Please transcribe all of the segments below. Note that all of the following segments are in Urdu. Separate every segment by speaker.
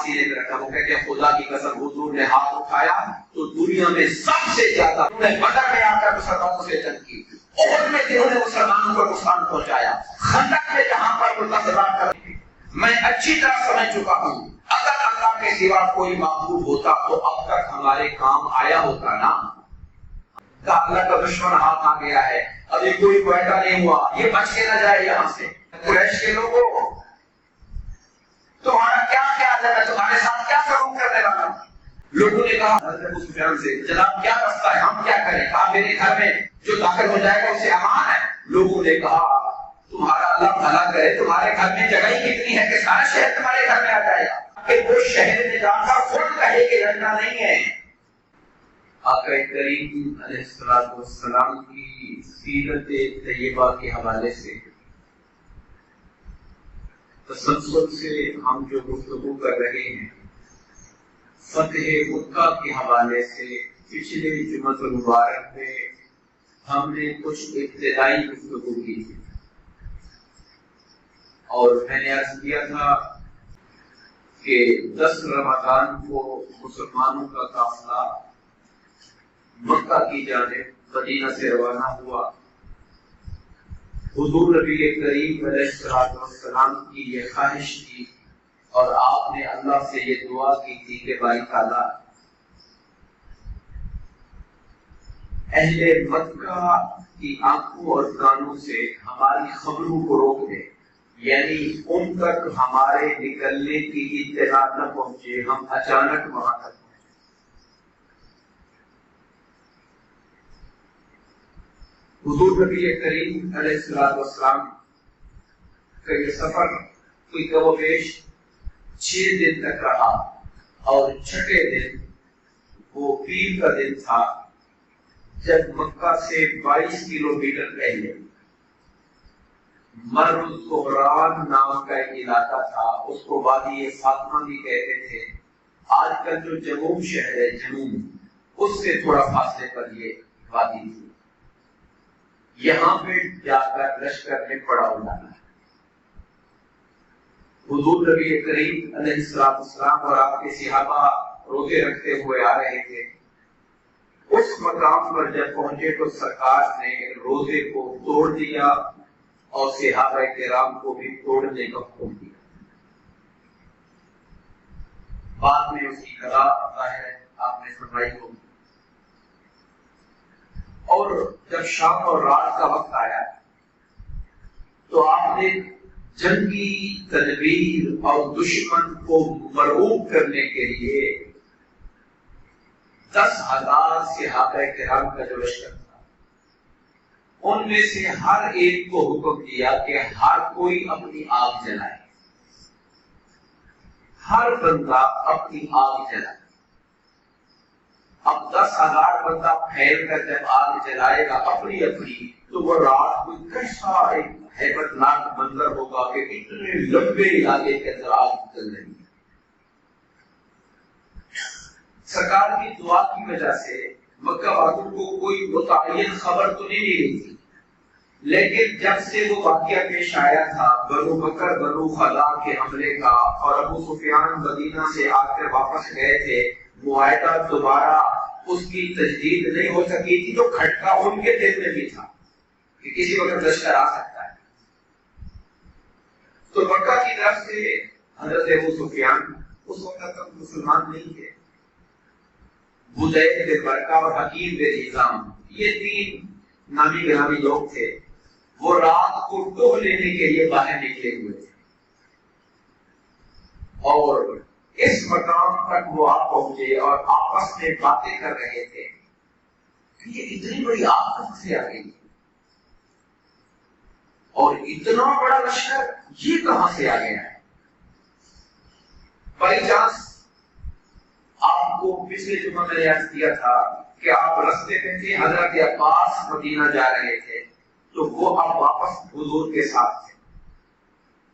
Speaker 1: سینے پہ رکھا. وہ کہتے ہیں خدا کی قسم حضور نے ہاتھ اٹھایا تو دنیا میں سب سے زیادہ انہوں نے بدر میں آ کر مسلمانوں سے جنگ کی, احد میں جنہوں نے مسلمانوں کو نقصان پہنچایا, خندق میں جہاں پر متفرقہ کر. میں اچھی طرح سمجھ چکا ہوں اگر اللہ کے سوا کوئی معبود ہوتا تو اب تک ہمارے کام آیا ہوتا نا. اللہ کا دشمن ہاتھ آ گیا ہے, ابھی کوئی کوئٹہ نہیں ہوا, یہ بچ کے نہ جائے یہاں سے. قریش کے لوگوں تمہارا کیا خیال ہے, میں تمہارے ساتھ کیا سلوک کرنے والا ہوں. لوگوں نے کہا حضرت ابو سفیان سے جناب کیا رستہ ہے, ہم کیا کریں, کہا میرے گھر میں جو داخل ہو جائے گا اسے امان ہے. لوگوں نے کہا تمہارا اللہ بھلا کرے, تمہارے گھر میں جگہ ہی کتنی ہے کہ سارا شہر تمہارے گھر میں آ جائے گا, کہ وہ شہر میں جا کر خود کہے کہ لڑنا نہیں ہے. آقا کریم علیہ السلام کی سیرت طیبہ کے حوالے سے تسلسل سے ہم جو گفتگو کر رہے ہیں, فتح مکہ کے حوالے سے پچھلے جمعۃ المبارک میں ہم نے کچھ ابتدائی گفتگو کی تھی, اور میں نے عرض کیا تھا کہ 10 رمضان کو مسلمانوں کا قافلہ مکہ کی جانب مدینہ سے روانہ ہوا. حضور نبی کریم علیہ السلام کی یہ خواہش تھی اور آپ نے اللہ سے یہ دعا کی تھی کہ باری تعالیٰ اہل مکہ کی آنکھوں اور کانوں سے ہماری خبروں کو روک دے, یعنی ان تک ہمارے نکلنے کی اطلاع نہ پہنچے, ہم اچانک وہاں تک. حضور نبی کریم علیہ السلام کا یہ سفر کوئی کم و بیش 6 دن تک رہا, اور 6ٹھے دن وہ پیر کا دن تھا جب مکہ سے 22 کلومیٹر پہلے مر الزہران نام کا ایک علاقہ تھا, اس کو وادی فاطمہ بھی کہتے تھے. آج کل جو جموم شہر ہے جموم, اس سے تھوڑا فاصلے پر یہ وادی تھی. یہاں پہ جا کر لشکر نے پڑاؤ ڈالا. حضور نبی کریم علیہ السلام اور آپ کے صحابہ روزے رکھتے ہوئے آ رہے تھے. اس مقام پر جب پہنچے تو سرکار نے روزے کو توڑ دیا اور صحابہ کرام کو بھی توڑنے کا حکم دیا. بعد میں اس کی قضا ظاہر آپ نے فرمائی ہوگی. اور جب شام اور رات کا وقت آیا تو آپ نے جنگی تدبیر اور دشمن کو مرعوب کرنے کے لیے 10,000 صحابہ کرام کا جو لشکر تھا, ان میں سے ہر ایک کو حکم دیا کہ ہر کوئی اپنی آگ جلائے, ہر بندہ اپنی آگ جلائے. اب 10,000 بندہ پھیل کر جب آگ جلائے گا اپنی اپنی, تو وہ رات کو کیسا ایک ہیبت ناک منظر ہوگا کہ اتنے لمبے علاقے کے اندر آگ چل رہی ہے. سرکار کی دعا کی وجہ سے مکہ والوں کو کوئی متعین خبر تو نہیں ملی تھی, لیکن جب سے وہ واقعہ پیش آیا تھا بنو بکر بنو خلا کے حملے کا, اور ابو سفیان مدینہ سے آ کر واپس گئے تھے, معاہدہ دوبارہ اس کی تجدید نہیں ہو سکی تھی, تو کھٹکا ان کے دل میں بھی تھا کہ کسی وقت لشکر آ سکتا ہے. تو مکہ کی طرف سے حضرت ابو سفیان اس وقت تک مسلمان نہیں تھے. بدیل بن برقہ اور حکیم بن حزام, یہ 3 نامی گرامی لوگ تھے. وہ رات کو ٹوہ لینے کے لیے باہر نکلے ہوئے تھے, اور اس مقام تک وہ آپ پہنچے اور آپس میں باتیں کر رہے تھے کہ یہ اتنی بڑی آگ کہاں سے آ گئی, اور اتنا بڑا لشکر یہ کہاں سے آ گیا ہے. بائی چانس آپ کو پچھلے جمعہ میں نے عرض کیا تھا کہ آپ رستے میں تھے, حضرت عباس مدینہ جا رہے تھے, تو وہ اب واپس حضور کے ساتھ تھے.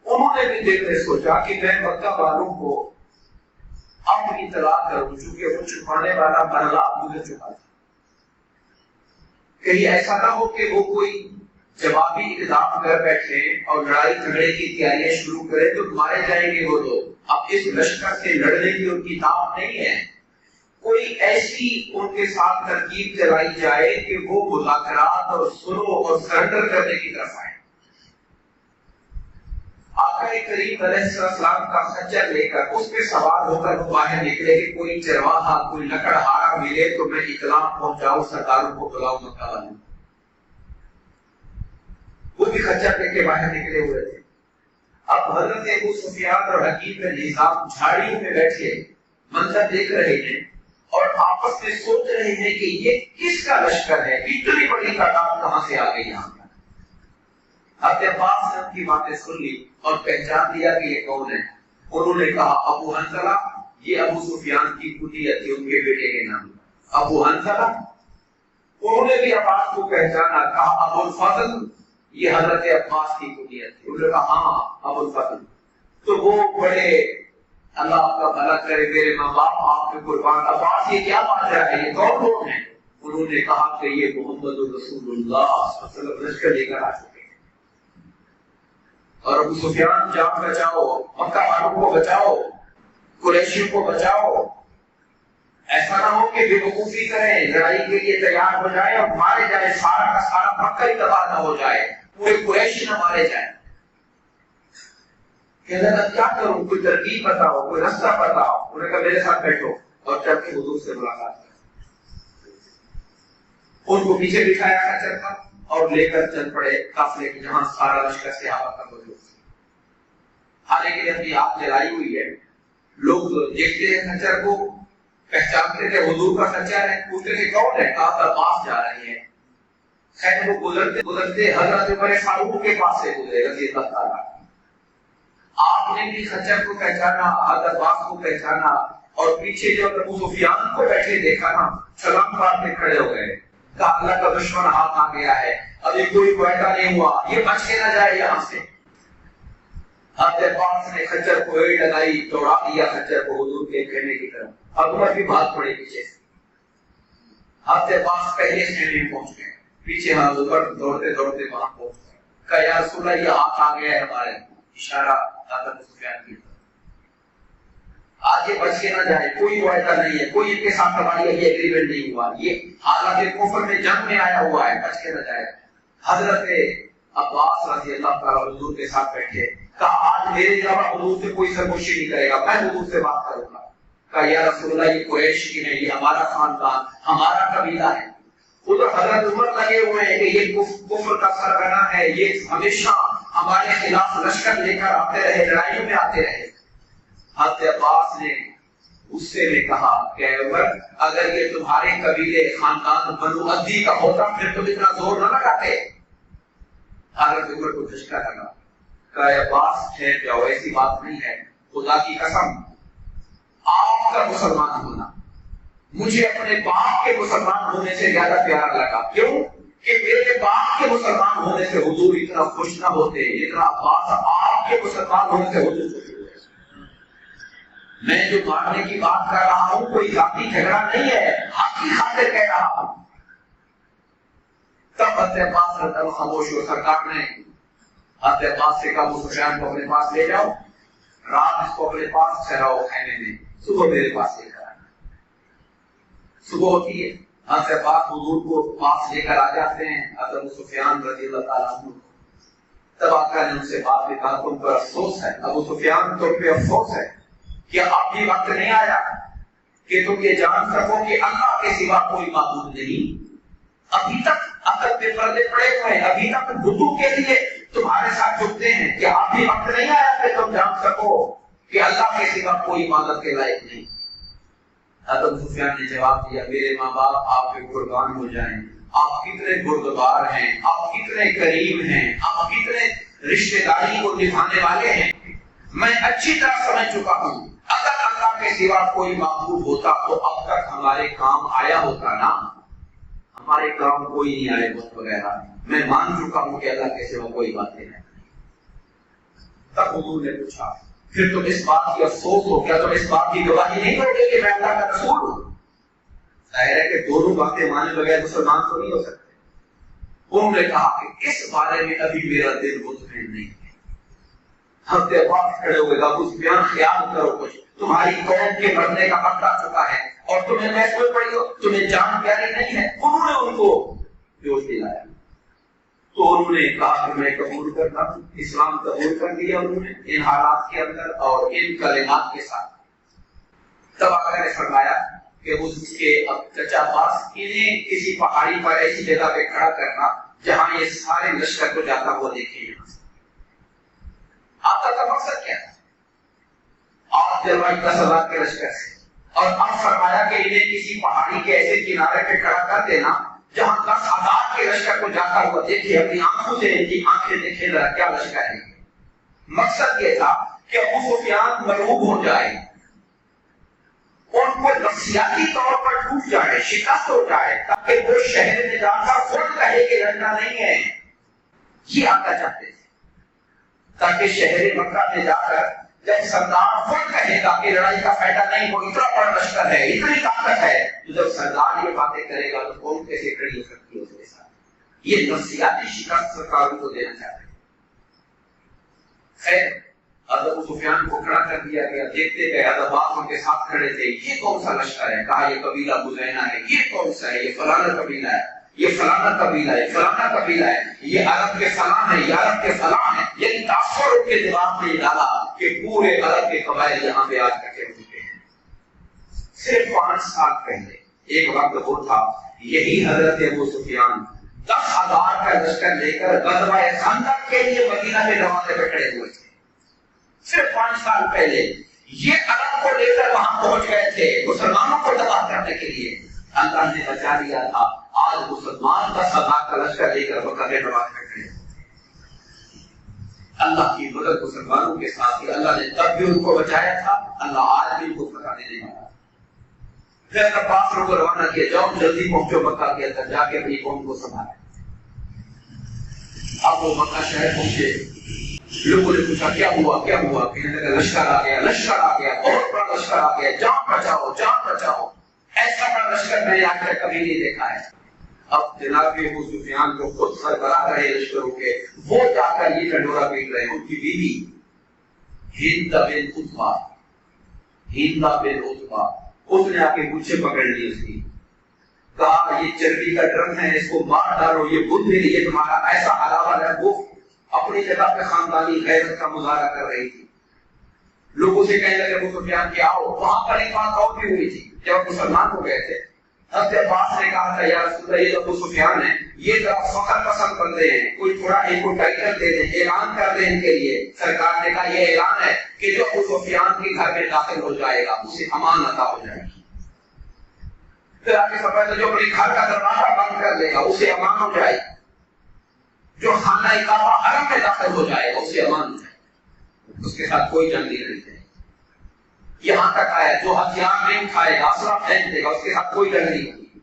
Speaker 1: انہوں نے بھی دل میں سوچا کہ میں مکہ والوں کو اب اطلاع کروں, چونکہ وہ چھپانے والا مرحلہ گزر چکا تھا. کہیں ایسا نہ ہو کہ وہ کوئی جوابی اقدام کر بیٹھے اور لڑائی جھگڑے کی تیاریاں شروع کرے تو مارے جائیں گے وہ لوگ. اب اس لشکر سے لڑنے کی ان کی طاقت نہیں ہے. کوئی ایسی ان کے ساتھ ترکیب چلائی جائے کہ وہ مذاکرات اور سلو اور سرنڈر کرنے کی طرف آئے. آقا کریم علیہ السلام کا خچر لے کر اس پہ سوار ہو کر وہ باہر نکلے کہ کوئی چرواہا کوئی لکڑہارا ملے تو میں اطلاع پہنچاؤں، سرداروں کو بلاؤں، مکہ والوں. وہ بھی خچر لے کے باہر نکلے ہوئے تھے. اب حضرت ابو سفیان اور حکیم بن حزام جھاڑیوں میں بیٹھے منظر دیکھ رہے ہیں اور آپس میں سوچ رہے ہیں کہ یہ کس کا لشکر ہے، اتنی بڑی تعداد کہاں سے آ گئی یہاں پر. حضرت عباس نے ان کی باتیں سن لی اور پہچان لیا کہ یہ کون ہے. انہوں نے کہا ابو حنظلہ، یہ ابو سفیان کی کنیت تھی ان کے بیٹے کے نام ابو حنظلہ. انہوں نے بھی عباس کو پہچانا، کہا ابو الفضل، یہ حضرت عباس کی کنیت تھی. انہوں نے کہا ہاں ابو الفضل. تو وہ بڑے اللہ آپ کا بھلا کرے، میرے ماں باپ آپ کے قربان، عباس یہ کیا بات ہے، یہ کون لوگ ہیں؟ انہوں نے کہا کہ یہ محمد رسول اللہ صلی اللہ علیہ وسلم لشکر لے کر آ چکے ہیں. اور ابو سفیان جان بچاؤ، مکہ والوں کو بچاؤ، قریشیوں کو بچاؤ. ایسا نہ ہو کہ بے وقوفی کریں، لڑائی کے لیے تیار ہو جائے اور مارے جائے، سارا کا سارا مکہ ہی تباہ نہ ہو جائے، پورے قریش نہ مارے جائیں. کہنے لگا کیا کروں، کوئی ترکیب بتاؤ، کوئی راستہ بتاؤ. انہوں نے کہا میرے ساتھ بیٹھو اور چل کے حضور سے ملاقات کرو. ان کو پیچھے بٹھایا خچر کا اور لے کر چل پڑے قافلے کی جہاں سارا لشکر صحابہ کا موجود. حالانکہ ابھی آگ جلائی ہوئی ہے، لوگ دیکھتے ہیں خچر کو، پہچانتے تھے حضور کا خچر ہے، پوچھتے تھے کون ہے، کہا تھا پاس جا رہے ہیں. خیر وہ گزرتے گزرتے حضرت عمر فاروق کے پاس سے گزرے رضی اللہ تعالیٰ. آپ نے بھی خچر کو پہچانا، حضرت عباس کو پہچانا اور پیچھے جو ابو سفیان کو بیٹھے دیکھا نا، سلام کرتے کھڑے ہو گئے. کہا اللہ کا دشمن ہاتھ آ گیا ہے، ابھی کوئی معاہدہ نہیں ہوا، یہ بچ کے نہ جائے یہاں سے. حضرت عباس نے خچر کو ایڑ لگائی، دوڑا دیا خچر کو حضور کے کہنے کی طرف. اب عمر بھی بھاگ پڑے پیچھے سے. حضرت عباس پہلے سے نہیں پہنچ گئے، پیچھے حضور دوڑتے دوڑتے وہاں پہنچ گئے. کہا یا رسول اللہ یہ ہاتھ آ گیا ہے ہمارے، اشارہ حضرت سفیان کی طرف. آج یہ بچ کے نہ جائے، کوئی معاہدہ نہیں ہے، کوئی ان کے ساتھ ہماری یہ ایگریمنٹ نہیں ہوا، یہ حالات کفر میں جنگ میں آیا ہوا ہے، بچ کے نہ جائے. حضرت عباس رضی اللہ تعالیٰ حضور کے ساتھ بیٹھے. کہا آج میرے علاوہ حضور سے کوئی سرگوشی نہیں کرے گا، میں حضور سے بات کروں گا. کہا یا رسول اللہ یہ قریش کی نہیں، یہ ہمارا خاندان، ہمارا قبیلہ ہے. ادھر حضرت عمر لگے ہوئے ہیں کہ یہ کفر کا سرغنہ ہے، یہ ہمیشہ ہمارے خلاف لشکر لے کر آتے رہے، لڑائیوں میں آتے رہے. حضرت عباس نے غصے میں کہا کہ عمر اگر یہ تمہارے قبیلے خاندان بنو عدی کا ہوتا پھر تم اتنا زور نہ لگاتے. حضرت عمر کو دھچکا لگا. کہا عباس ٹھہر جاؤ، ایسی بات نہیں ہے، خدا کی قسم آپ کا مسلمان ہونا مجھے اپنے باپ کے مسلمان ہونے سے زیادہ پیارا لگا. کیوں کہ میرے باپ کے مسلمان ہونے سے حضور اتنا خوش نہ ہوتے جتنا عباس آپ کے مسلمان ہونے سے حضور خوش ہوتے. میں جو ماننے کی بات کر رہا ہوں کوئی ذاتی جھگڑا نہیں ہے، حق کی خاطر کہہ رہا ہوں. تب حضرت عباس رضی اللہ خاموش ہو. سرکار نے حضرت عباس سے کہا ابو سفیان کو اپنے پاس لے جاؤ، رات اس کو اپنے پاس ٹھہراؤ خیمے میں، صبح میرے پاس لے کر آنا. صبح ہوتی ہے، حضرت عباس حضور کو پاس لے کر آ جاتے ہیں. حضرت ابو سفیان رضی اللہ تعالیٰ عنہ تب آقا نے ان سے بات میں کہا تم پر افسوس ہے ابو سفیان، تم پہ افسوس ہے کہ اب بھی وقت نہیں آیا کہ تم یہ جان سکو کہ اللہ کے سوا کوئی معبود نہیں. ابھی تک عقل پہ پردے پڑے ہوئے ہیں، ابھی تک بدو کے لیے تمہارے ساتھ جھکتے ہیں کہ اب بھی وقت نہیں آیا کہ تم جان سکو کہ اللہ کے سوا کوئی عبادت کے لائق نہیں. حضرت سفیان نے جواب دیا میرے ماں باپ آپ کے قربان ہو جائیں، آپ کتنے بردبار ہیں، آپ کتنے کریم ہیں، آپ کتنے رشتہ داری کو نبھانے والے ہیں. میں اچھی طرح سمجھ چکا ہوں اگر اللہ کے سوا کوئی معبود ہوتا تو اب تک ہمارے کام آیا ہوتا نا. ہمارے کام کوئی نہیں آئے وقت وغیرہ. میں مان چکا ہوں کہ اللہ کے سوا کوئی بات نہیں. تب حضور نے پوچھا پھر تم اس بات کی افسوس ہو، کیا تم اس بات کی گواہی نہیں دو گے کہ میں اللہ کا رسول ہوں؟ ظاہر ہے کہ دونوں باتیں مانے بغیر مسلمان تو نہیں ہو سکتے. انہوں نے کہا کہ اس بارے میں ابھی میرا دل مطمئن نہیں ہے. حضرت عباس کھڑے ہوئے، ابو سفیان خیال کرو کچھ، تمہاری قوم کے مرنے کا وقت آ چکا ہے اور تمہیں محسوس پڑی ہو، تمہیں جان پیاری نہیں ہے۔ انہوں نے ان کو جوش دلایا تو انہوں نے کہا کہ میں قبول کرتا ہوں، اسلام قبول کر دیا انہوں نے ان حالات کے اندر اور ان کلمات کے ساتھ۔ تب آقا نے فرمایا کہ اس کے چچا عباس انہیں کسی پہاڑی پر ایسی جگہ پہ کھڑا کرنا جہاں یہ سارے لشکر کو جاتا ہوا دیکھیں۔ یہاں سے آپ کا مقصد کیا ہے؟ آپ جلوائی 10,000 کے لشکر سے، اور اب فرمایا کہ انہیں کسی پہاڑی کے ایسے کنارے پہ کھڑا کر دینا جہاں 10,000 کے لشکر کو جاتا ہوا دیکھے، اپنی آنکھوں سے ان کی آنکھیں دیکھے ذرا کیا لشکر ہے۔ مقصد یہ تھا کہ ابو سفیان مرعوب ہو جائے، ان کو نفسیاتی طور پر ٹوٹ جائے، شکست ہو جائے، تاکہ وہ شہر میں جا کر خود کہے کہ لڑنا نہیں ہے۔ یہ آقا چاہتے تھے تاکہ شہر مکہ میں جا کر جب سردار خود کہے گا کہ لڑائی کا فائدہ نہیں، وہ اتنا بڑا لشکر ہے، اتنی طاقت ہے، تو جب سردار یہ باتیں کرے گا تو قوم کیسے کھڑی ہو سکتی ہے اس کے ساتھ۔ یہ نفسیاتی شکست سرکار کو دینا چاہتے ہیں۔ خیر ابو سفیان کو کھڑا کر دیا گیا، دیکھتے گئے عباس ان کے ساتھ کھڑے تھے، یہ کون سا لشکر ہے؟ کہا یہ قبیلہ بزینہ ہے۔ یہ کون سا ہے؟ یہ فلانا قبیلہ ہے، یہ فلانا قبیلہ ہے، فلانا قبیلہ ہے، یہ عرب کے فلاں ہے، یہ عرب کے فلاں ہے۔ یعنی تاثر ان کے دماغ میں ڈالا کہ پورے عرب کے قبائل یہاں پہ آج اکٹھے ہو چکے ہیں۔ صرف 5 سال پہلے ایک وقت وہ تھا، یہی حضرت ابو سفیان 10,000 کا لشکر لے کر غزوہ خندق کے لیے مدینہ کے دروازے پہ کھڑے ہوئے تھے۔ صرف 5 سال پہلے یہ عرب کو لے کر وہاں پہنچ گئے تھے مسلمانوں کو تباہ کرنے کے لیے۔ اللہ نے بچا لیا تھا، آج مسلمان 10,000 کا لشکر لے کر مکہ کے دروازے پہ کھڑے۔ اللہ کی مدد مسلمانوں کے ساتھ، اللہ نے تب بھی ان کو بچایا تھا، اللہ آج بھی ان کو فتح دینے والا۔ پھر عباس کو روانہ کیا، جاؤ جلدی پہنچو مکہ کے اندر، جا کے اپنی قوم کو سنبھالیں۔ اب وہ مکہ شہر پہنچے، لوگوں نے پوچھا کیا ہوا کیا ہوا؟ کہنے لگا لشکر آ گیا، لشکر آ گیا، بہت بڑا لشکر آ گیا، جان بچاؤ جان بچاؤ، ایسا بڑا لشکر میں نے آج تک کبھی نہیں دیکھا ہے۔ اب جناب ابو سفیان جو خود سربراہ رہے لشکروں کے، وہ جا کر یہ ڈنڈورا پیٹ رہے۔ ان کی بیوی ہند بن عتبہ، اس نے آ کے مجھے پکڑ لی، اس کی کہا یہ چربی کا ڈرم ہے، اس کو مار ڈالو، یہ بدھ ہے، یہ تمہارا ایسا حلاوہ ہے۔ وہ اپنی جگہ پہ خاندانی غیرت کا مظاہرہ کر رہی تھی۔ لوگوں سے کہنے لگے ابو سفیان کہ آؤ، وہاں پر ایک بات اور بھی ہوئی تھی جب مسلمان ہو گئے تھے۔ حضرت عباس نے کہا تھا یا رسول اللہ یہ ابو سفیان ہے، یہ ذرا فخر پسند بندے ہیں، کوئی تھوڑا ان کو ٹائٹل دے دیں، اعلان کر دیں ان کے لیے۔ سرکار نے کہا یہ اعلان ہے کہ جو ابو سفیان کے گھر میں داخل ہو جائے گا اسے امان عطا ہو جائے گی۔ پھر آپ کے فرمایا جو اپنے گھر کا دروازہ بند کر لے گا اسے امان ہو جائے گی، جو خانہ کعبہ حرم میں داخل ہو جائے گا اسے امان ہو جائے گا، اس کے ساتھ کوئی جنگ نہیں لڑے گی۔ یہاں تک آیا جو ہتھیار نہیں کھائے گا، اسلحہ پھینک دے گا، اس کے ساتھ کوئی جنگ نہیں ہوگی۔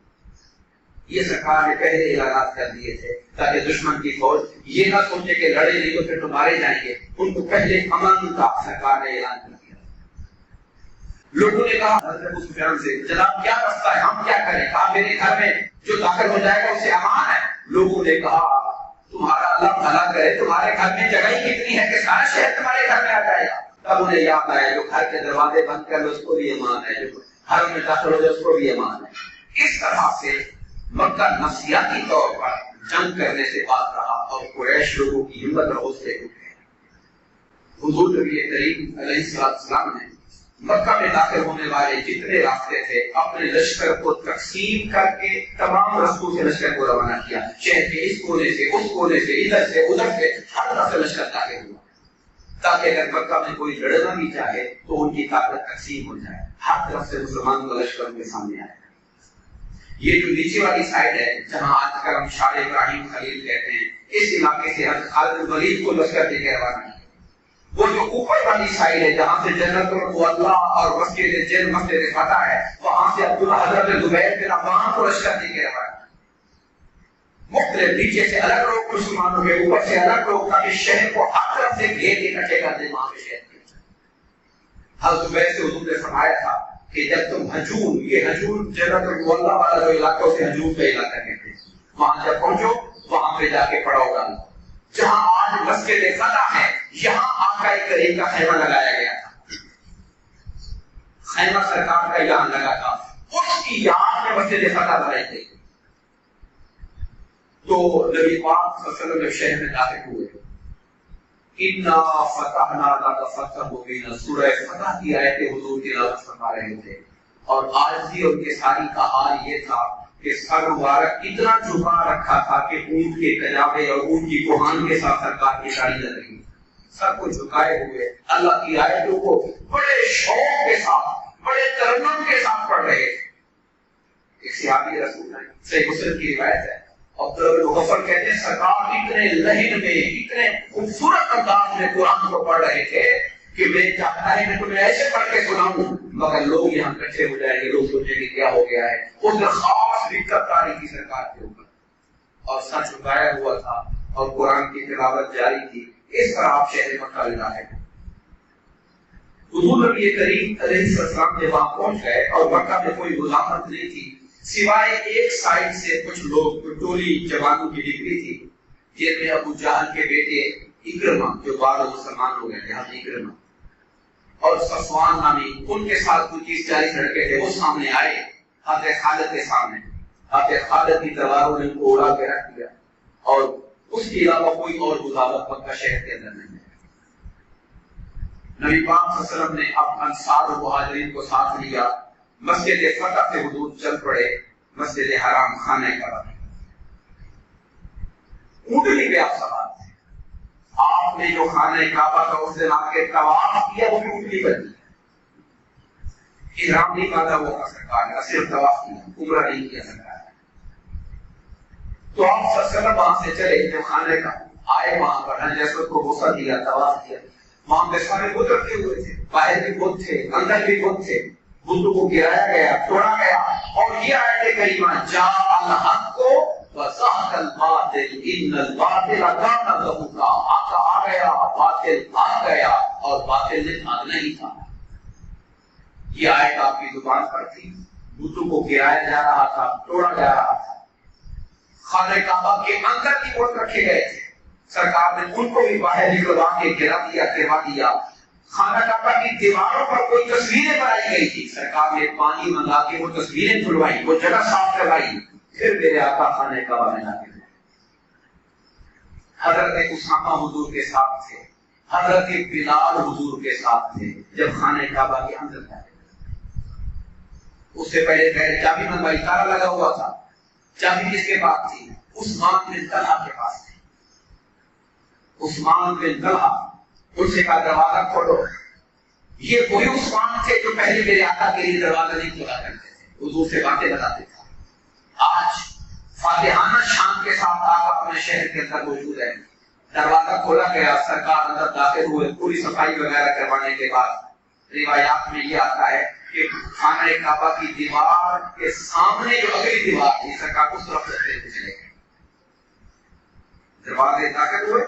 Speaker 1: یہ سرکار نے پہلے اعلانات کر دیے تھے تاکہ دشمن کی فوج یہ نہ سوچے کہ لڑے نہیں تو پھر تو مارے جائیں گے۔ ان کو پہلے امن کا سرکار نے اعلان کر دیا۔ لوگوں نے کہا حضرت ابو سفیان سے جناب کیا راستہ ہے، ہم کیا کریں؟ کہا میرے گھر میں جو داخل ہو جائے گا اسے امان ہے۔ لوگوں نے کہا تمہارا اللہ بھلا کرے، تمہارے گھر میں جگہ ہی کتنی ہے کہ سارا شہر تمہارے گھر میں آ جائے گا۔ تب انہیں یاد آیا جو گھر کے دروازے بند کر لو اس کو بھی امان ہے، جو گھر میں داخل ہو جائے اس کو بھی امان ہے۔ اس طرح سے مکہ نفسیاتی طور پر جنگ کرنے سے باز رہا اور قریش لوگوں کی ہمت اور حوصلے اٹھے۔ حضور نبی کریم علیہ السلام نے مکہ میں داخل ہونے والے جتنے راستے تھے اپنے لشکر کو تقسیم کر کے تمام رستوں سے لشکر کو روانہ کیا۔ شہر کے اس کونے سے اس کونے سے ادھر سے ادھر سے ہر طرف سے لشکر داخل ہوا تاکہ اگر مکہ میں کوئی لڑنا بھی چاہے تو ان کی طاقت تقسیم ہو جائے، ہر طرف سے مسلمان کا لشکر ان کے سامنے آئے۔ یہ جو نیچے والی سائڈ ہے جہاں آج کل ہم شار ابراہیم خلیل کہتے ہیں، اس علاقے سے حضرت خالد بن ولید کو لشکر دے کے روانہ کیا۔ وہ جو اوپر والی سائڈ ہے جہاں سے جنت المعلا اور مسجد جن مسجد فتح ہے، وہاں سے حضرت زبیر بن عوام کو لشکر دے کے روانہ کیا۔ مختلف نیچے سے الگ لوگ مسلمانوں کے، اوپر سے الگ لوگ، تاکہ شہر کو ہر طرف سے گھیر کے اکٹھے کر دیں وہاں پہ شہر کے۔ حضرت زبیر سے حضور نے فرمایا تھا کہ جب تم ہجون، یہ ہجون جنت المعلا والا جو علاقہ اسے ہجون کا علاقہ کہتے ہیں، وہاں جب پہنچو وہاں پہ جا کے پڑاؤ ڈالو۔ جہاں آج مسجد فتح ہے یہاں آ آقا کریم کا خیمہ لگایا گیا تھا، خیمہ سرکار کا یہاں لگا تھا، اس کی یاد میں مسجد فتح بنائی گئی۔ تو نبی پاک صلی اللہ علیہ وسلم شہر میں داخل ہوئے، اِنَّا فَتَحْنَا لَكَ فَتْحًا مُبِينًا سورہ فتح کی آیتیں حضور تلاوت فرما رہے تھے، اور آج بھی ان کے ساری کا حال یہ تھا کہ سر مبارک اتنا جھکا رکھا تھا کہ اونٹ کے کجاوے اور اونٹ کی کوہان کے ساتھ سرکار کی داڑھی لگ رہی، سر کو جھکائے ہوئے اللہ کی آیتوں کو بڑے شوق کے ساتھ، بڑے ترنم کے ساتھ پڑھ رہے تھے۔ ایک صحابی رسول اللہ صحیح مسلم کی روایت ہے، عبداللہ بن مغفر کہتے ہیں سرکار اتنے لہن میں، اتنے خوبصورت انداز میں قرآن کو پڑھ رہے تھے کہ میں چاہتا ہے کہ تمہیں ایسے پڑھ کے سناؤں مگر لوگ یہاں اکٹھے ہو جائیں گے، لوگ سوچیں گے کیا ہو گیا ہے۔ اس دن خاص دقت تاری کی سرکار کے اوپر، اور سر جھکایا ہوا تھا اور قرآن کی تلاوت جاری تھی۔ اس طرح آپ شہر مکہ میں داخل ہوئے۔ حضور نبی کریم علیہ السلام جب وہاں پہنچ گئے اور مکہ میں کوئی مزاحمت نہیں تھی سوائے ایک سائڈ سے کچھ لوگ ٹولی جوانوں کی نکلی تھی، جن میں ابو جہل کے بیٹے اکرمہ جو بعد مسلمان ہو گئے تھے، حضرت اکرمہ اور صفوان نامی، ان کے ساتھ کچھ 30-40 لڑکے تھے، وہ سامنے آئے حضرت خالد کے سامنے۔ حضرت خالد کی تلواروں نے ان کو اڑا کے رکھ دیا، اور اس کے علاوہ کوئی اور مزاحمت مکہ شہر کے اندر نہیں ہے۔ نبی پاک صلی اللہ علیہ وسلم نے اب انصار و مہاجرین کو ساتھ لیا، مسجد فتح سے حضور چل پڑے مسجد حرام خانہ کعبہ۔ اونٹنی پہ آپ سوار تھے، آپ نے جو خانہ کعبہ کا اس دن آ کے طواف کیا وہ بھی اونٹنی پر کیا، احرام نہیں باندھا ہوا سرکار نے، صرف طواف کیا، عمرہ نہیں کیا سرکار نے۔ تو آپ صلی اللہ علیہ وسلم وہاں سے چلے جو خانہ کا آئے، وہاں پر حجر اسود کو بوسہ دیا، طواف کیا، وہاں پہ سارے بت رکھے ہوئے تھے، باہر بھی بت تھے، اندر بھی بت تھے، بتوں کو گرایا گیا، توڑا گیا، اور یہ آیت کریمہ جاء الحق وزهق الباطل ان الباطل كان زهوقا، حق آ گیا، باطل بھاگ گیا، اور باطل نے بھاگنا ہی تھا۔ یہ آیت آپ کی زبان پر تھی، بتوں کو گرایا جا رہا تھا، توڑا جا رہا تھا، خانہ کعبہ کے اندر کی بت رکھے گئے تھے، سرکار نے ان کو بھی باہر نکلوا کے گرا دیا، کروا دیا۔ خانہ کعبہ کی دیواروں پر کوئی تصویریں بنائی گئی تھی، سرکار نے پانی منگا کے وہ تصویریں دھلوائی، وہ جگہ صاف کروائی، پھر میرے آقا خانہ کعبہ میں داخل ہوئے۔ حضرت اسامہ حضور کے ساتھ تھے، حضرت بلال حضور کے ساتھ تھے جب خانہ کعبہ کے اندر داخل ہوئے۔ اس سے پہلے چابی منگوائی، تالا لگا ہوا تھا، چابی کس کے پاس تھی؟ عثمان بن طلحہ کے پاس تھی۔ عثمان بن طلحہ، ان سے کہا دروازہ کھولو۔ یہ وہی عثمان تھے جو پہلے میرے آقا کے لیے دروازہ نہیں کھولا کرتے تھے، حضور سے باتیں بتاتے تھے۔ آج فاتحانہ شان کے ساتھ آقا اپنے شہر کے اندر موجود ہے، دروازہ کھولا گیا، سرکار اندر داخل ہوئے، پوری صفائی وغیرہ کروانے کے بعد روایات میں یہ آتا ہے کہ خانہ کعبہ کی دیوار کے سامنے جو اگلی دیوار تھی، سرکار اس طرف چلتے ہوئے چلے گئے۔ دروازے داخل ہوئے،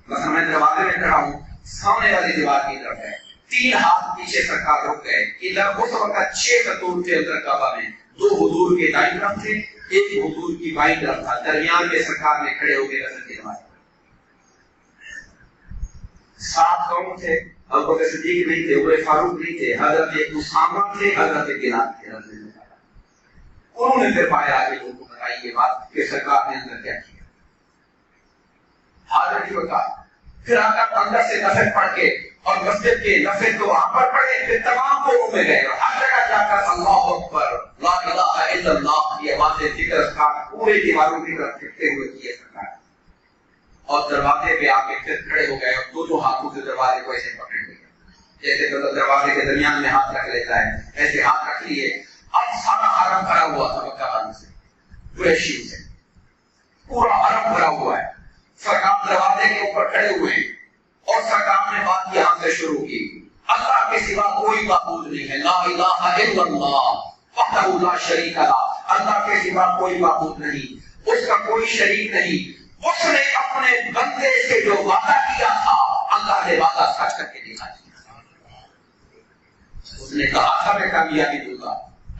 Speaker 1: مثلا میں دروازے میں کھڑا ہوں، سامنے والی دیوار کی طرف ہے، 3 ہاتھ پیچھے سرکار رک گئے۔ ادھر اس وقت 6 ستون تھے اندر کعبہ میں، 2 حضور کے دائیں طرف تھے، 1 حضور کی بائیں طرف تھا، درمیان میں سرکار نے کھڑے ہو کے نظر دلوائے۔ 7 کون تھے؟ ابوبکر صدیق نہیں تھے، عمر فاروق نہیں تھے، حضرت اسامہ تھے، حضرت بلال تھے۔ انہوں نے پھر پایا کہ لوگوں کو بتائی یہ بات کہ سرکار نے اندر کیا کیا، حاضر کی بتا۔ پھر آقا اندر سے نفل پڑھ کے، اور مسجد کے نفل تو وہاں پر پڑھے، پھر تمام قوموں میں گئے، اور ہر جگہ جا کر اللہ اکبر لا الہ الا اللہ یہ باتیں ذکر کا پورے دیواروں کی طرف پھرتے ہوئے کیے سرکار، اور دروازے پہ آ کے پھر کھڑے ہو گئے، اور دونوں ہاتھوں سے دروازے کو ایسے پکڑ لیے، جیسے مطلب دروازے کے درمیان میں ہاتھ رکھ لیتا ہے، ایسے ہاتھ رکھ لیے۔ اب سارا حرم بھرا ہوا تھا مکہ والوں سے، قریشیوں سے، پورا حرم بھرا ہوا ہے۔ سرکار دروازے کے اوپر کھڑے ہوئے اور سرکار نے بات یہاں سے شروع کی، اللہ کے سوا کوئی معبود نہیں ہے، لا الہ الا اللہ وحدہ لا شریک لہ، اللہ کے سوا کوئی معبود نہیں، اس کا کوئی شریک نہیں۔ اس نے اپنے بندے سے جو وعدہ کیا تھا، اللہ نے وعدہ سچ کر کے دکھا دیا۔ اس نے کہا تھا میں کامیابی دوں گا،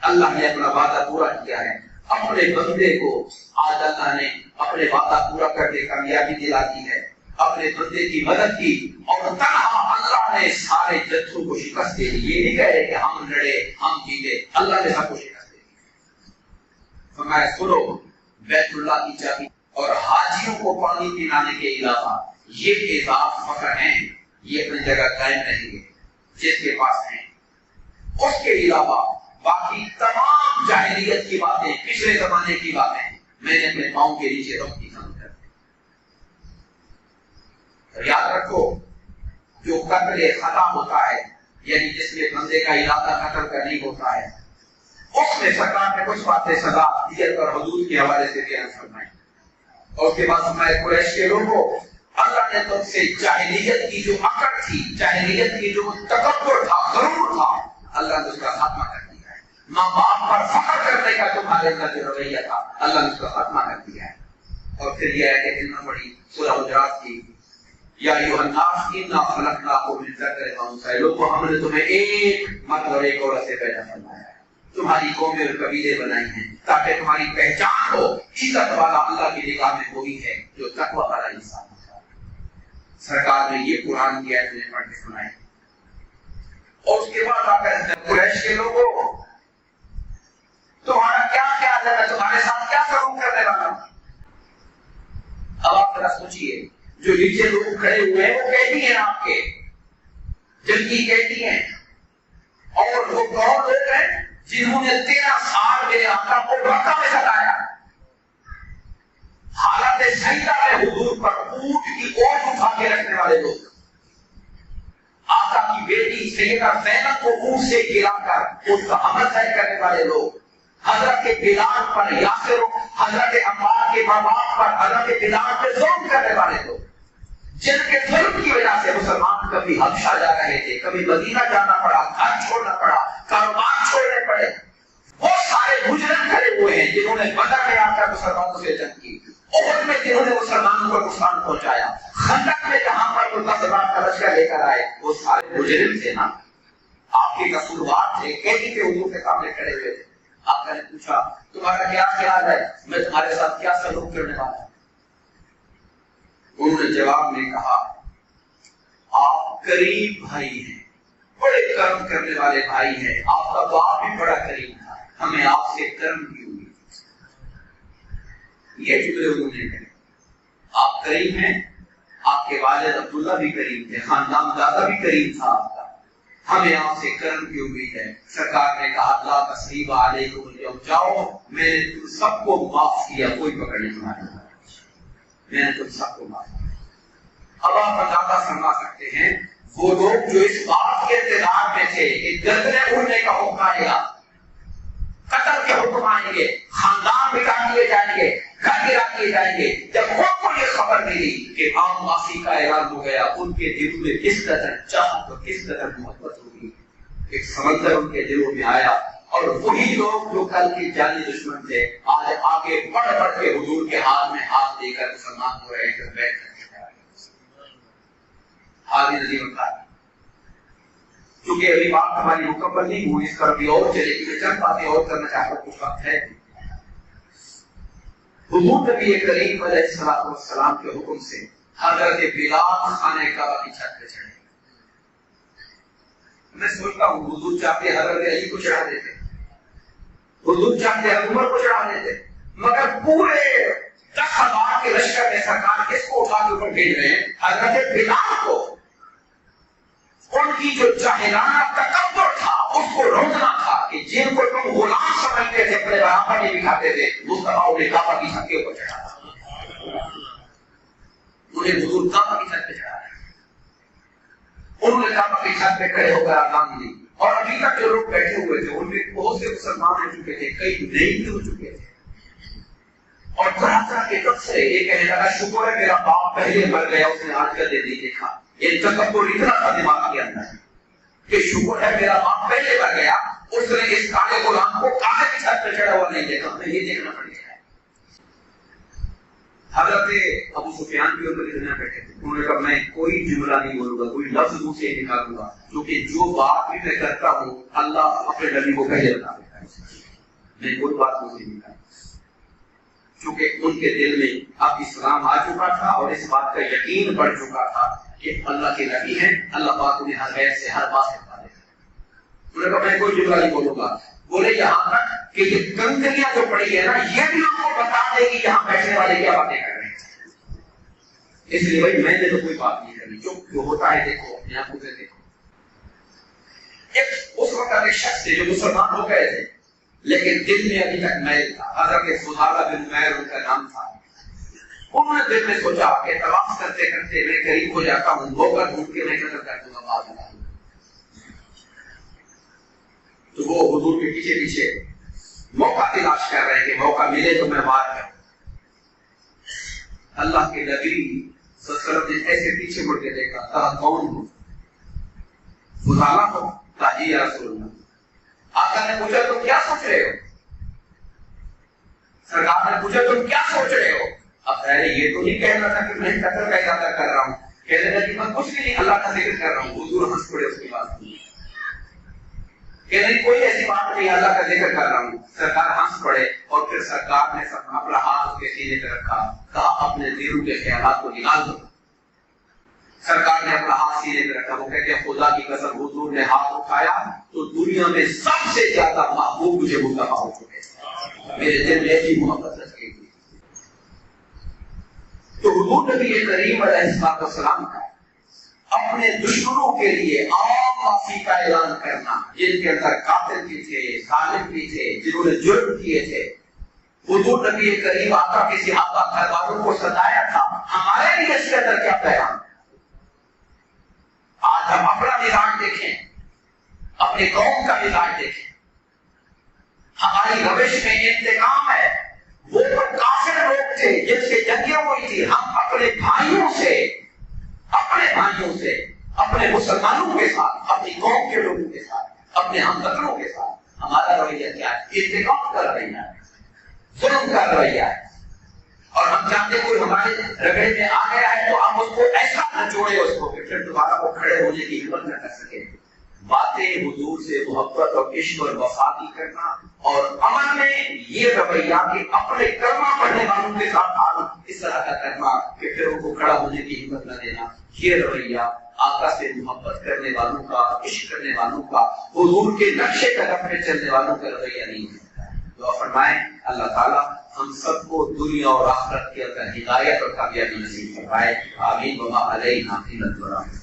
Speaker 1: اللہ نے اپنا وعدہ پورا کیا ہے۔ اپنے بندے کو آج اللہ نے اپنے وعدہ پورا کر کے کامیابی دلا دی ہے۔ اپنے بندے کی مدد کی اور تنہا اللہ نے سارے جتھوں کو شکست دے دی. یہ نہیں کہہ رہے کہ ہم لڑے ہم جیتے, اللہ نے سب کو شکست دے دی. فرمایا سنو, بیت اللہ کی چابی اور حاجیوں کو پانی پلانے کے علاوہ یہ اعزاز فخر ہیں, یہ اپنی جگہ قائم رہیں گے جس کے پاس ہیں. اس کے علاوہ باقی تمام جاہلیت کی باتیں, پچھلے زمانے کی باتیں میں نے اپنے پاؤں کے نیچے رکھ دی. یاد رکھو, جو قتل خطا ہوتا ہے یعنی جس میں بندے کا ارادہ قتل کرنے ہوتا ہے, اس میں سرکار نے کچھ باتیں سزا دیت اور حدود کے حوالے سے بیان فرمائیں. اور اس کے بعد فرمایا قریش کے لوگوں, اللہ نے تم سے جاہلیت کی جو اکڑ تھی, جاہلیت کی جو تکبر تھا, غرور تھا, اللہ نے اس کا خاتمہ کر دیا ہے. ماں باپ پر فخر کرنے کا تمہارے اندر جو رویہ تھا, اللہ نے اس کا خاتمہ کر دیا ہے. اور پھر یہ ہے کہ اتنا بڑی سورہ حجرات کی, یا ایھا الناس انا خلقناکم من ذکر و انثى, لوگوں ہم نے تمہیں ایک مرد اور ایک عورت سے پیدا فرمایا ہے, تمہاری قومیں اور قبیلے بنائی ہیں تاکہ تمہاری پہچان ہو. عزت والا اللہ کی نگاہ میں وہی ہے جو تقوی والا انسان ہوتا ہے. سرکار نے یہ قرآن کی آیتیں پڑھ کے سنائی. اور اس کے بعد آ کر قریش کے لوگوں, تمہارا کیا خیال ہے, میں تمہارے ساتھ کیا سلوک کرنے والا ہوں. اب آپ ذرا سوچیے, جو نیچے لوگ کھڑے ہوئے ہیں وہ قیدی ہیں, آپ کے جنگی قیدی ہیں, اور وہ کون لوگ ہیں جنہوں نے 13 سال میرے آقا کو مکہ میں ستایا. حالت سجدہ میں حضور پر اونٹ کی اوٹ اٹھا کے رکھنے والے لوگ, آقا کی بیٹی سیدہ زینب کو اونٹ سے گرا کر اس کا حمل طے کرنے والے لوگ, حضرت بلال پر یاسر, حضرت عمار کے ماں باپ پر حضرت بلال پہ ظلم کرنے والے لوگ, جن کے ظلم کی وجہ سے مسلمان کبھی حبشہ جا رہے تھے, کبھی مدینہ جانا پڑا, گھر چھوڑنا پڑا, کاروبار چھوڑنے پڑے. وہ سارے مجرم کھڑے ہوئے ہیں جنہوں نے بدر میں آ کر مسلمانوں سے جنگ کی, احد میں جنہوں نے مسلمانوں کو نقصان پہنچایا, خندق میں جہاں پر وہ 10 ہزار کا لشکر لے کر آئے, وہ سارے مجرم تھے نا, آپ کے قصوروار تھے, قیدی کے حضور کے سامنے کھڑے ہوئے تھے. آپ نے پوچھا تمہارا کیا خیال ہے, میں تمہارے ساتھ کیا سلوک کرنے والا ہوں. انہوں نے جواب میں کہا, آپ کریم بھائی ہیں, بڑے کرم کرنے والے بھائی ہیں, آپ کا باپ بھی بڑا کریم تھا, ہمیں آپ سے کرم کی ہوئی. یہ جملے انہوں نے کہے. آپ کریم ہیں, آپ کے والد عبداللہ بھی کریم تھے, خاندان دادا بھی کریم تھا آپ کا, ہمیں آپ سے کرم کی امید ہے. سرکار نے کہا لا تثریب علیکم اليوم, جاؤ میں نے تم سب کو معاف کیا, کوئی پکڑ نہیں تمہارے, میں نے تم سب کو معاف کیا. اب آپ اندازہ فرما سکتے ہیں وہ لوگ جو اس بات کے انتظار میں تھے کہ گردنیں اڑنے کا حکم آئے گا, قتل کے حکم آئیں گے, خاندان مٹا دیے جائیں گے, گھر گرا دیے جائیں گے, جب ان کو یہ خبر ملی کہ عام معافی کا اعلان ہو گیا, ان کے دلوں میں کس قدر چاہت اور کس قدر محبت ہوگی. ایک سمندر ان کے دلوں میں آیا, اور وہی لوگ جو کل کے جانی دشمن تھے آج آگے بڑھ بڑھ کے حضور کے ہاتھ میں ہاتھ دے کر مسلمان ہو رہے ہیں, بیٹھ کر حاضر نظیر ہوتا ہے. کیونکہ ابھی بات ہماری مکمل نہیں ہوئی, اس پر بھی اور چلے گی, میں چند باتیں اور کرنا چاہتا ہوں, کچھ وقت ہے. حضور نبی کریم علیہ السلام کے حکم سے حضرت بلال خانہ کعبہ کی چھت پہ چڑھے. میں سوچتا ہوں حضور چاہتے حضرت علی کو چڑھا دیتے, حضور چاہتے حضرت عمر کو چڑھا دیتے, مگر پورے 10,000 کے لشکر میں سرکار کس کو اٹھا کے اوپر بھیج رہے ہیں, حضرت بلال کو. ان کی جو جاہلانہ تکبر تھا اس کو روکنا تھا کہ جن کو تم غلام سمجھتے تھے, اپنے برابر نہیں دکھاتے تھے, مصطفیٰ انہیں کعبہ کی چھت کے اوپر چڑھا تھا, انہیں حضور کعبہ کی چھت پہ چڑھا رہے. انہوں نے کعبہ کی چھت پہ کھڑے ہو کر اذان دی, اور ابھی تک جو لوگ بیٹھے ہوئے تھے ان میں بہت سے مسلمان ہو چکے تھے, کئی نہیں ہو چکے تھے, اور طرح طرح کے تبصرے. یہ کہنے لگا شکر ہے میرا باپ پہلے مر گیا, اس نے آج کل دے نہیں دیکھا. یہ تکبر اتنا تھا دماغ کے اندر کہ شکر ہے میرا باپ پہلے مر گیا, اس نے اس کالے غلام کو کعبے کی چھت پہ چڑھا ہوا نہیں دیکھا, ہمیں یہ دیکھنا پڑ گیا. حضرت ابو سفیان بھی ان کے دنیا بیٹھے تھے, انہوں نے کہا میں کوئی جملہ نہیں بولوں گا, کوئی لفظ منہ سے نکالوں گا, کیونکہ جو بات بھی میں کرتا ہوں اللہ اپنے نبی کو پہلے بتا دیتا ہے, میں کوئی بات منہ سے نکالوں. چونکہ ان کے دل میں اب اسلام آ چکا تھا اور اس بات کا یقین بڑھ چکا تھا کہ اللہ کے نبی ہیں، اللہ پاک انہیں ہر غیر سے ہر بات سے بتا دے گا۔ انہوں نے کہا میں کوئی جملہ نہیں بولوں گا، بولے یہاں تک کہ یہ کنکریاں جو پڑی ہے نا یہ بھی آپ کو بتا دے گی یہاں بیٹھنے والے کیا باتیں کر رہے ہیں۔ اس لیے بھائی میں نے تو کوئی بات نہیں کرنی، جو ہوتا ہے دیکھو اپنے آنکھوں سے دیکھو۔ اس وقت ایک شخص تھے جو مسلمان ہو گئے تھے لیکن دل میں ابھی تک میل تھا، حضرت فضالہ بن عمیر ان کا نام تھا۔ انہوں نے دل میں سوچا کہ تلاش کرتے کرتے میں قریب ہو جاتا ہوں، موقع ڈھونڈ کے میں قتل کر دوں گا بعد میں۔ تو وہ حضور کے پیچھے پیچھے موقع تلاش کر رہے ہیں کہ موقع ملے تو میں وار کروں۔ اللہ کے نبی صلی اللہ علیہ وسلم نے ایسے پیچھے مڑ کے دیکھا، کہا کون ہو؟ فضالہ ہو؟ کہا جی یا رسول اللہ۔ آقا نے پوچھا تم کیا سوچ رہے ہو؟ سرکار نے پوچھا تم کیا سوچ رہے ہو؟ اب پہلے یہ تو نہیں کہنا تھا کہ میں قتل کا ارادہ کر رہا ہوں، کہنے لگا کہ میں کچھ بھی نہیں اللہ کا ذکر کر رہا ہوں۔ حضور ہنس پڑے اس کی بات سنی، کہ نہیں کوئی ایسی بات نہیں اللہ کا ذکر کر رہا ہوں۔ سرکار ہنس پڑے اور پھر سرکار نے اپنا ہاتھ اس کے سینے پہ رکھا، کہا اپنے دلوں کے خیالات کو نکال دو۔ سرکار نے اپنا ہاتھ سینے پہ رکھا، وہ کہتے ہیں خدا کی قسم حضور نے ہاتھ اٹھایا تو دنیا میں سب سے زیادہ محبوب مجھے مصطفیٰ ہو چکے، میرے دل میں ایسی محبت رکھی ہوئی۔ تو حضور نبی کریم علیہ السلام کا اپنے دشمنوں کے لیے عام معافی کا اعلان کرنا، جن کے اندر قاتل بھی تھے، ظالم بھی تھے، جنہوں نے جرم کیے تھے، حضور نبی کریم آقا کے صحابہ گھر والوں کو ستایا تھا، ہمارے لیے اس کے اندر کیا پیغام؟ آج ہم اپنا مزاج دیکھیں، اپنے قوم کا مزاج دیکھیں، ہماری روش میں انتقام ہے۔ وہ کافر لوگ تھے جن سے جنگیں ہوئی تھی، ہم اپنے بھائیوں سے اپنے مسلمانوں کے ساتھ، اپنی قوم کے لوگوں کے ساتھ، اپنے ہم وطنوں کے ساتھ ہمارا رویہ کیا ہے؟ انتقام کا رویہ ہے، ظلم کا رویہ ہے۔ اور ہم چاہتے کوئی ہمارے رگڑے میں آ گیا ہے تو ہم اس کو ایسا نہ جوڑے اس کو کہ پھر دوبارہ وہ کھڑے ہونے کی ہمت نہ کر سکے۔ باتیں حضور سے محبت اور عشق اور وفا کی کرنا، اور عمل میں یہ رویہ کہ اپنے کلمہ پڑھنے والوں کے ساتھ اس طرح کا کرنا کہ پھر ان کو کھڑا ہونے کی ہمت نہ دینا، یہ رویہ آقا سے محبت کرنے والوں کا، عشق کرنے والوں کا، حضور کے نقشے قدم پہ چلنے والوں کا رویہ نہیں ہے۔ دعا فرمائیں اللہ تعالیٰ ہم سب کو دنیا اور آخرت کے اندر ہدایت اور کامیابی نصیب فرمائے، آمین۔ وما علینا الا البلاغ۔